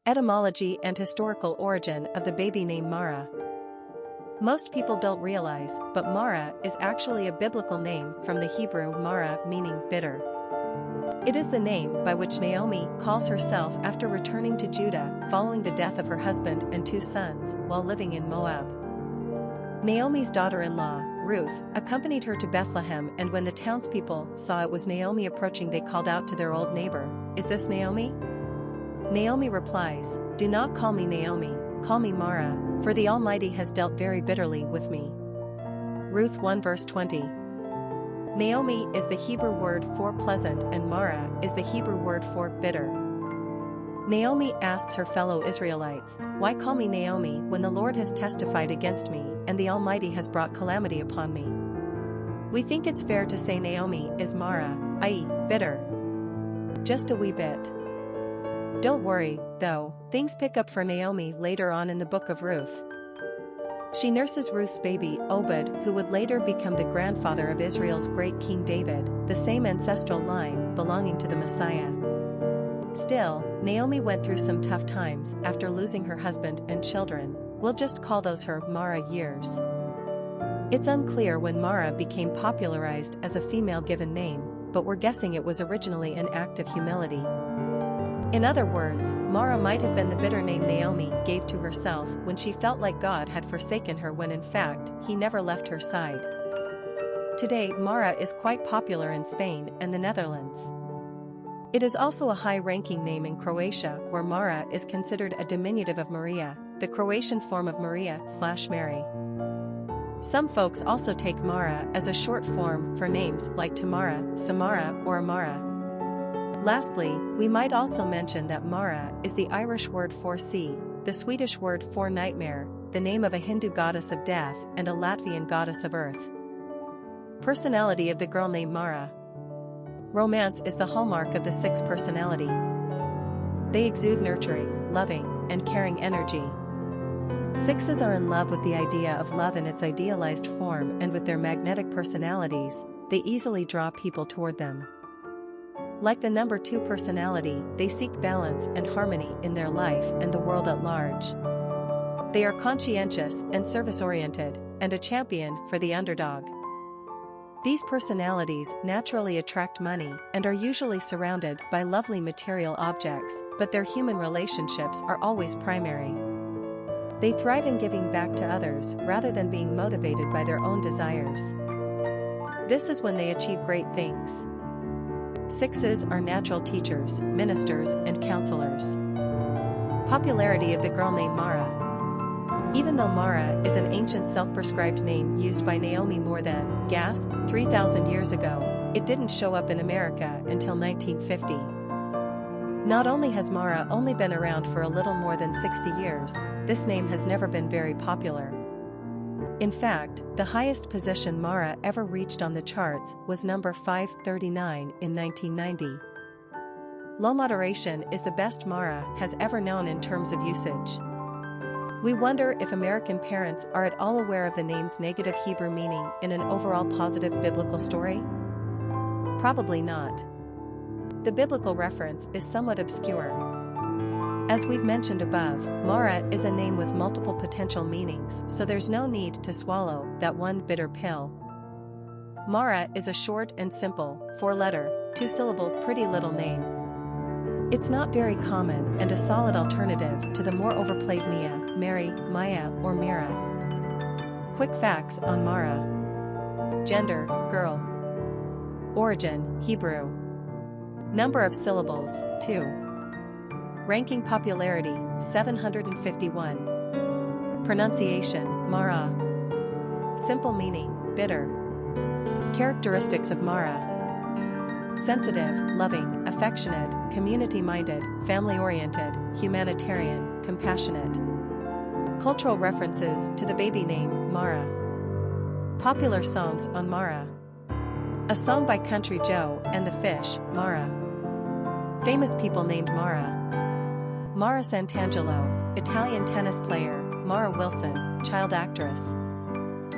Etymology and historical origin of the baby name Mara. Most people don't realize, but Mara is actually a biblical name from the Hebrew Mara, meaning bitter. It is the name by which Naomi calls herself after returning to Judah following the death of her husband and 2 sons while living in Moab. Naomi's daughter-in-law, Ruth, accompanied her to Bethlehem, and when the townspeople saw it was Naomi approaching, they called out to their old neighbor, "Is this Naomi?" Naomi replies, "Do not call me Naomi, call me Mara, for the Almighty has dealt very bitterly with me." Ruth 1 verse 20. Naomi is the Hebrew word for pleasant and Mara is the Hebrew word for bitter. Naomi asks her fellow Israelites, "Why call me Naomi when the Lord has testified against me and the Almighty has brought calamity upon me?" We think it's fair to say Naomi is Mara, i.e., bitter. Just a wee bit. Don't worry, though, things pick up for Naomi later on in the book of Ruth. She nurses Ruth's baby, Obed, who would later become the grandfather of Israel's great King David, the same ancestral line belonging to the Messiah. Still, Naomi went through some tough times after losing her husband and children. We'll just call those her Mara years. It's unclear when Mara became popularized as a female given name, but we're guessing it was originally an act of humility. In other words, Mara might have been the bitter name Naomi gave to herself when she felt like God had forsaken her, when in fact, he never left her side. Today, Mara is quite popular in Spain and the Netherlands. It is also a high-ranking name in Croatia, where Mara is considered a diminutive of Marija, the Croatian form of Marija/Mary. Some folks also take Mara as a short form for names like Tamara, Samara, or Amara. Lastly, we might also mention that Mara is the Irish word for sea, the Swedish word for nightmare, the name of a Hindu goddess of death, and a Latvian goddess of earth. Personality of the girl named Mara. Romance is the hallmark of the 6 personality. They exude nurturing, loving, and caring energy. 6s are in love with the idea of love in its idealized form, and with their magnetic personalities, they easily draw people toward them. Like the number 2 personality, they seek balance and harmony in their life and the world at large. They are conscientious and service-oriented, and a champion for the underdog. These personalities naturally attract money and are usually surrounded by lovely material objects, but their human relationships are always primary. They thrive in giving back to others rather than being motivated by their own desires. This is when they achieve great things. 6s are natural teachers, ministers, and counselors. Popularity of the girl named Mara. Even though Mara is an ancient self-prescribed name used by Naomi more than, 3,000 years ago, it didn't show up in America until 1950. Not only has Mara only been around for a little more than 60 years, this name has never been very popular. In fact, the highest position Mara ever reached on the charts was number 539 in 1990. Low moderation is the best Mara has ever known in terms of usage. We wonder if American parents are at all aware of the name's negative Hebrew meaning in an overall positive biblical story? Probably not. The biblical reference is somewhat obscure. As we've mentioned above, Mara is a name with multiple potential meanings, so there's no need to swallow that one bitter pill. Mara is a short and simple, 4-letter, 2-syllable pretty little name. It's not very common and a solid alternative to the more overplayed Mia, Mary, Maya, or Mira. Quick facts on Mara. Gender, girl. Origin, Hebrew. Number of syllables, 2. Ranking popularity, 751. Pronunciation, Mara. Simple meaning, bitter. Characteristics of Mara. Sensitive, loving, affectionate, community-minded, family-oriented, humanitarian, compassionate. Cultural references to the baby name, Mara. Popular songs on Mara. A song by Country Joe and the Fish, Mara. Famous people named Mara. Mara Santangelo, Italian tennis player, Mara Wilson, child actress.